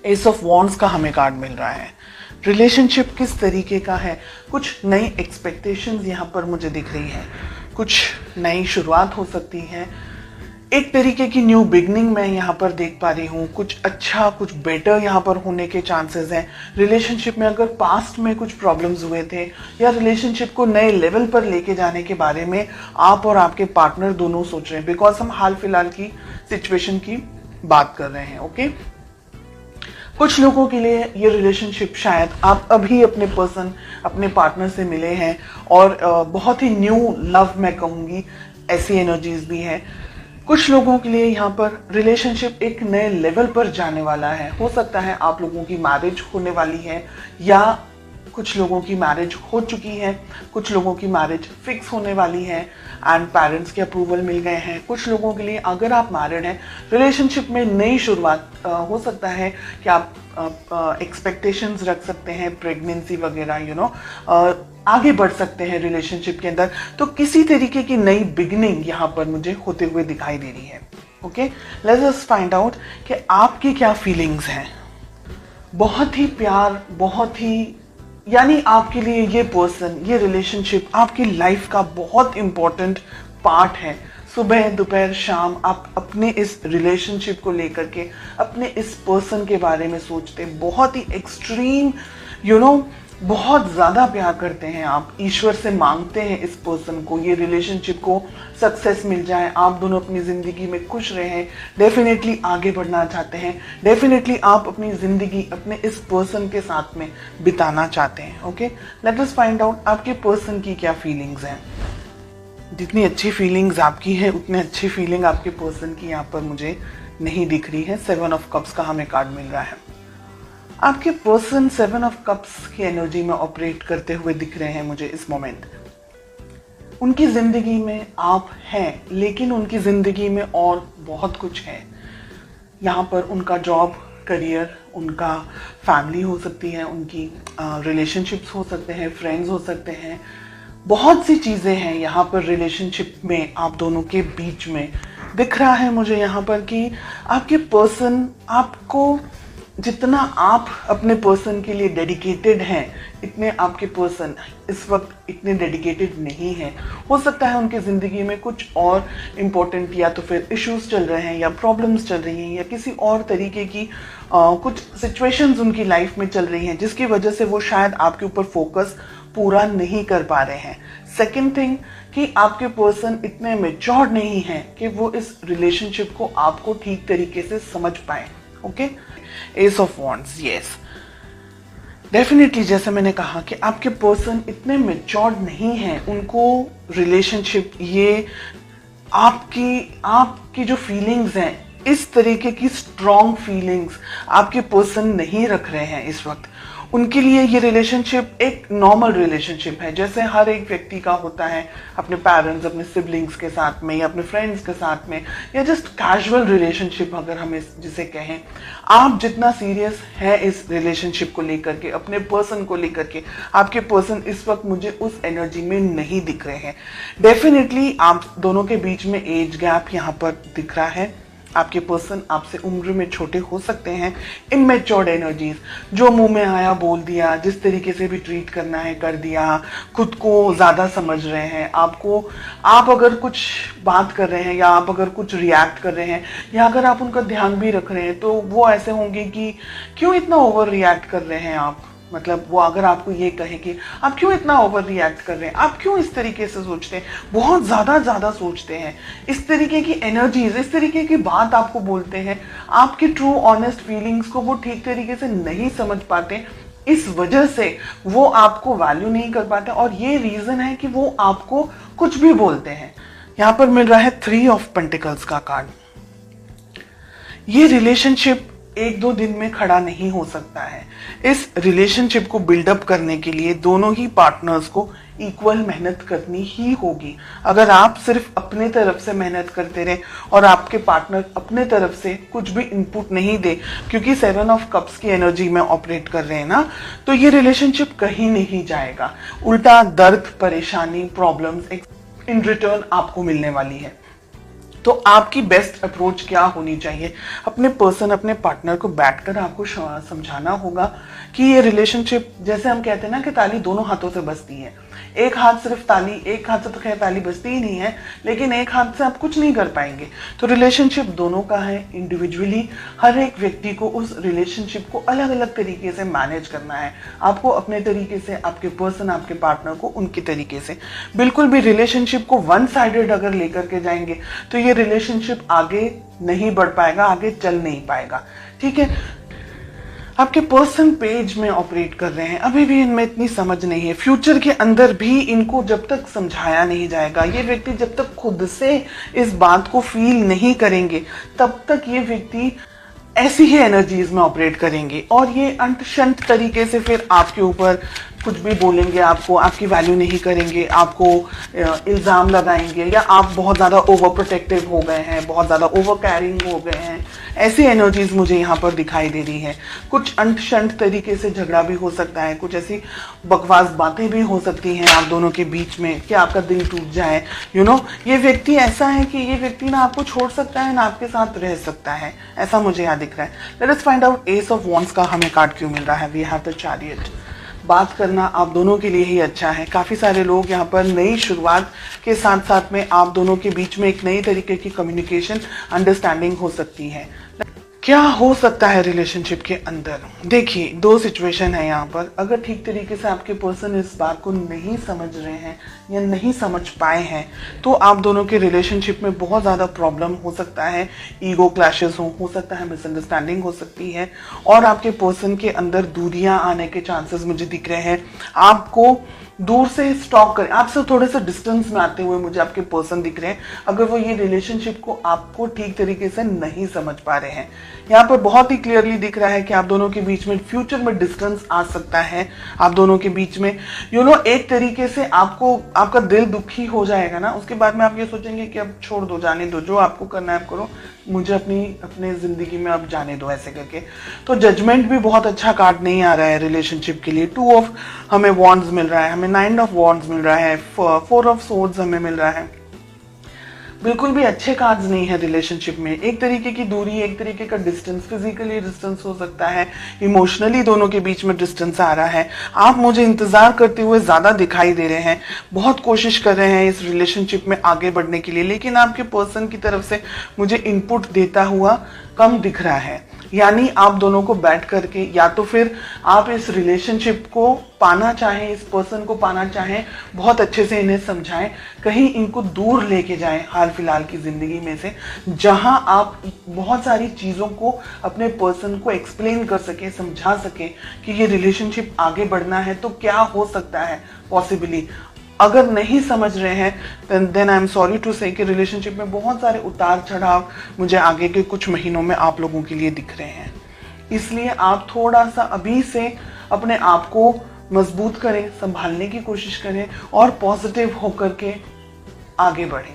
S of wands का हमें card मिल रहा है। रिलेशनशिप किस तरीके का है, कुछ नई एक्सपेक्टेशंस यहाँ पर मुझे दिख रही है, कुछ नई शुरुआत हो सकती है, एक तरीके की न्यू बिगनिंग मैं यहाँ पर देख पा रही हूँ, कुछ अच्छा कुछ बेटर यहाँ पर होने के चांसेस हैं। रिलेशनशिप में अगर पास्ट में कुछ प्रॉब्लम्स हुए थे या रिलेशनशिप को नए लेवल पर लेके जाने के बारे में आप और आपके पार्टनर दोनों सोच रहे हैं, बिकॉज हम हाल फिलहाल की सिचुएशन की बात कर रहे हैं। ओके, कुछ लोगों के लिए ये रिलेशनशिप शायद आप अभी अपने पर्सन अपने पार्टनर से मिले हैं और बहुत ही न्यू लव मैं कहूँगी, ऐसी एनर्जीज भी है। कुछ लोगों के लिए यहाँ पर रिलेशनशिप एक नए लेवल पर जाने वाला है। हो सकता है आप लोगों की मैरिज होने वाली है या कुछ लोगों की मैरिज हो चुकी है, कुछ लोगों की मैरिज फिक्स होने वाली है एंड पेरेंट्स के अप्रूवल मिल गए हैं। कुछ लोगों के लिए अगर आप मैरिड हैं, रिलेशनशिप में नई शुरुआत हो सकता है कि आप एक्सपेक्टेशंस रख सकते हैं, प्रेगनेंसी वगैरह आगे बढ़ सकते हैं रिलेशनशिप के अंदर। तो किसी तरीके की नई बिगनिंग यहाँ पर मुझे होते हुए दिखाई दे रही है। Okay, let's just find out कि आपकी क्या फीलिंग्स हैं। बहुत ही प्यार, बहुत ही यानी आपके लिए ये पर्सन, ये रिलेशनशिप आपकी लाइफ का बहुत इंपॉर्टेंट पार्ट है। सुबह दोपहर शाम आप अपने इस रिलेशनशिप को लेकर के, अपने इस पर्सन के बारे में सोचते, बहुत ही एक्सट्रीम बहुत ज़्यादा प्यार करते हैं आप, ईश्वर से मांगते हैं इस पर्सन को, ये रिलेशनशिप को सक्सेस मिल जाए, आप दोनों अपनी ज़िंदगी में खुश रहें, डेफिनेटली आगे बढ़ना चाहते हैं, डेफिनेटली आप अपनी ज़िंदगी अपने इस पर्सन के साथ में बिताना चाहते हैं। Okay, late us find out आपके पर्सन की क्या फीलिंग्स हैं। जितनी अच्छी फीलिंग्स आपकी है उतनी अच्छी फीलिंग आपके पर्सन की यहाँ पर मुझे नहीं दिख रही है। 7 ऑफ कप्स का हमें कार्ड मिल रहा है। आपके पर्सन 7 ऑफ कप्स की एनर्जी में ऑपरेट करते हुए दिख रहे हैं मुझे इस मोमेंट। उनकी जिंदगी में आप हैं, लेकिन उनकी जिंदगी में और बहुत कुछ है। यहाँ पर उनका जॉब, करियर, उनका फैमिली हो सकती है, उनकी रिलेशनशिप्स हो सकते हैं, फ्रेंड्स हो सकते हैं, बहुत सी चीज़ें हैं यहाँ पर रिलेशनशिप में आप दोनों के बीच में। दिख रहा है मुझे यहाँ पर कि आपके पर्सन आपको, जितना आप अपने पर्सन के लिए डेडिकेटेड हैं, इतने आपके पर्सन इस वक्त इतने डेडिकेटेड नहीं हैं। हो सकता है उनकी ज़िंदगी में कुछ और इम्पोर्टेंट या तो फिर इश्यूज चल रहे हैं या प्रॉब्लम्स चल रही हैं या किसी और तरीके की कुछ सिचुएशंस उनकी लाइफ में चल रही हैं, जिसकी वजह से वो शायद आपके ऊपर फोकस पूरा नहीं कर पा रहे हैं। सेकेंड थिंग कि आपके पर्सन इतने मैच्योर नहीं हैं कि वो इस रिलेशनशिप को आपको ठीक तरीके से समझ पाए। Okay, S of wands, yes, definitely जैसे मैंने कहा कि आपके पर्सन इतने मैच्योर नहीं हैं, उनको रिलेशनशिप, ये आपकी जो फीलिंग्स हैं, इस तरीके की स्ट्रॉन्ग फीलिंग्स आपके पर्सन नहीं रख रहे हैं इस वक्त। उनके लिए ये रिलेशनशिप एक नॉर्मल रिलेशनशिप है, जैसे हर एक व्यक्ति का होता है अपने पेरेंट्स, अपने सिबलिंग्स के साथ में या अपने फ्रेंड्स के साथ में, या जस्ट कैजुअल रिलेशनशिप अगर हम जिसे कहें। आप जितना सीरियस है इस रिलेशनशिप को लेकर के, अपने पर्सन को लेकर के, आपके पर्सन इस वक्त मुझे उस एनर्जी में नहीं दिख रहे हैं। डेफिनेटली आप दोनों के बीच में एज गैप यहाँ पर दिख रहा है। आपके पर्सन आपसे उम्र में छोटे हो सकते हैं। इमैच्योर्ड एनर्जीज, जो मुंह में आया बोल दिया, जिस तरीके से भी ट्रीट करना है कर दिया, खुद को ज़्यादा समझ रहे हैं। आप अगर कुछ बात कर रहे हैं या आप अगर कुछ रिएक्ट कर रहे हैं या अगर आप उनका ध्यान भी रख रहे हैं, तो वो ऐसे होंगे कि क्यों इतना ओवर रिएक्ट कर रहे हैं आप। मतलब वो अगर आपको ये कहे कि आप क्यों इतना ओवर रिएक्ट कर रहे हैं, आप क्यों इस तरीके से सोचते हैं, बहुत ज़्यादा सोचते हैं, इस तरीके की एनर्जीज, इस तरीके की बात आपको बोलते हैं, आपकी ट्रू ऑनेस्ट फीलिंग्स को वो ठीक तरीके से नहीं समझ पाते, इस वजह से वो आपको वैल्यू नहीं कर पाते। और ये रीज़न है कि वो आपको कुछ भी बोलते हैं। यहाँ पर मिल रहा है 3 ऑफ पेंटिकल्स का कार्ड। ये रिलेशनशिप 1-2 दिन में खड़ा नहीं हो सकता है। इस रिलेशनशिप को बिल्डअप करने के लिए दोनों ही पार्टनर्स को इक्वल मेहनत करनी ही होगी। अगर आप सिर्फ अपने तरफ से मेहनत करते रहे और आपके पार्टनर अपने तरफ से कुछ भी इनपुट नहीं दे, क्योंकि 7 ऑफ कप्स की एनर्जी में ऑपरेट कर रहे हैं ना, तो ये रिलेशनशिप कहीं नहीं जाएगा। उल्टा दर्द, परेशानी, प्रॉब्लम्स इन रिटर्न आपको मिलने वाली है। तो आपकी बेस्ट अप्रोच क्या होनी चाहिए? अपने पर्सन, अपने पार्टनर को बैठकर आपको समझाना होगा कि ये रिलेशनशिप, जैसे हम कहते हैं ना कि ताली दोनों हाथों से बजती है। एक हाथ सिर्फ ताली, एक हाथ से तो खैर ताली बजती ही नहीं है, लेकिन एक हाथ से आप कुछ नहीं कर पाएंगे। तो रिलेशनशिप दोनों का है। इंडिविजुअली हर एक व्यक्ति को उस रिलेशनशिप को अलग अलग तरीके से मैनेज करना है। आपको अपने तरीके से, आपके पर्सन, आपके पार्टनर को उनके तरीके से। बिल्कुल भी रिलेशनशिप को वन साइडेड अगर लेकर के जाएंगे तो ये रिलेशनशिप आगे नहीं बढ़ पाएगा, आगे चल नहीं पाएगा। ठीक है, आपके पर्सन पेज में ऑपरेट कर रहे हैं, अभी भी इनमें इतनी समझ नहीं है। फ्यूचर के अंदर भी इनको जब तक समझाया नहीं जाएगा, ये व्यक्ति जब तक खुद से इस बात को फील नहीं करेंगे, तब तक ये व्यक्ति ऐसी ही एनर्जीज में ऑपरेट करेंगे और ये अंत शंत तरीके से फिर आपके ऊपर कुछ भी बोलेंगे, आपको, आपकी वैल्यू नहीं करेंगे, आपको इल्ज़ाम लगाएंगे, या आप बहुत ज़्यादा ओवर प्रोटेक्टिव हो गए हैं, बहुत ज़्यादा ओवर कैरिंग हो गए हैं। ऐसी एनर्जीज मुझे यहाँ पर दिखाई दे रही हैं। कुछ अंत शंत तरीके से झगड़ा भी हो सकता है, कुछ ऐसी बकवास बातें भी हो सकती हैं आप दोनों के बीच में कि आपका दिल टूट जाए। ये व्यक्ति ऐसा है कि ये व्यक्ति ना आपको छोड़ सकता है ना आपके साथ रह सकता है, ऐसा मुझे यहाँ दिख रहा है। Let us find out ace of wands का हमें कार्ड क्यों मिल रहा है। We have the chariot. बात करना आप दोनों के लिए ही अच्छा है। काफ़ी सारे लोग यहाँ पर नई शुरुआत के साथ साथ में आप दोनों के बीच में एक नई तरीके की कम्युनिकेशन, अंडरस्टैंडिंग हो सकती है। क्या हो सकता है रिलेशनशिप के अंदर? देखिए, दो सिचुएशन है यहाँ पर। अगर ठीक तरीके से आपके पर्सन इस बात को नहीं समझ रहे हैं या नहीं समझ पाए हैं तो आप दोनों के रिलेशनशिप में बहुत ज़्यादा प्रॉब्लम हो सकता है। ईगो क्लैशेस हो सकता है, मिसअंडरस्टैंडिंग हो सकती है और आपके पर्सन के अंदर दूरियां आने के चांसेस मुझे दिख रहे हैं। आपको दूर से स्टॉक करें, आपसे थोड़े से डिस्टेंस में आते हुए मुझे आपके पर्सन दिख रहे हैं, अगर वो ये रिलेशनशिप को आपको ठीक तरीके से नहीं समझ पा रहे हैं। यहाँ पर बहुत ही क्लियरली दिख रहा है कि आप दोनों के बीच में फ्यूचर में डिस्टेंस आ सकता है। आप दोनों के बीच में एक तरीके से आपका दिल दुखी हो जाएगा ना, उसके बाद में आप ये सोचेंगे कि अब छोड़ दो, जाने दो, जो आपको करना है आप करो, मुझे अपने जिंदगी में अब जाने दो, ऐसे करके। तो जजमेंट भी बहुत अच्छा कार्ड नहीं आ रहा है रिलेशनशिप के लिए। 2 ऑफ हमें वॉन्ड्स मिल रहा है, हमें 9 ऑफ वॉन्ड्स मिल रहा है, 4 ऑफ सोर्ड्स हमें मिल रहा है। बिल्कुल भी अच्छे कार्ड्स नहीं है रिलेशनशिप में। एक तरीके की दूरी, एक तरीके का डिस्टेंस, फिजिकली डिस्टेंस हो सकता है, इमोशनली दोनों के बीच में डिस्टेंस आ रहा है। आप मुझे इंतजार करते हुए ज्यादा दिखाई दे रहे हैं, बहुत कोशिश कर रहे हैं इस रिलेशनशिप में आगे बढ़ने के लिए, लेकिन आपके पर्सन की तरफ से मुझे इनपुट देता हुआ कम दिख रहा है। यानी आप दोनों को बैठ करके, या तो फिर आप इस रिलेशनशिप को पाना चाहें, इस पर्सन को पाना चाहें, बहुत अच्छे से इन्हें समझाएं, कहीं इनको दूर लेके जाएं हाल फिलहाल की जिंदगी में से, जहां आप बहुत सारी चीजों को अपने पर्सन को एक्सप्लेन कर सके, समझा सके कि ये रिलेशनशिप आगे बढ़ना है तो क्या हो सकता है पॉसिबली। अगर नहीं समझ रहे हैं then I am sorry to say कि रिलेशनशिप में बहुत सारे उतार चढ़ाव मुझे आगे के कुछ महीनों में आप लोगों के लिए दिख रहे हैं। इसलिए आप थोड़ा सा अभी से अपने आप को मजबूत करें, संभालने की कोशिश करें और पॉजिटिव होकर के आगे बढ़ें।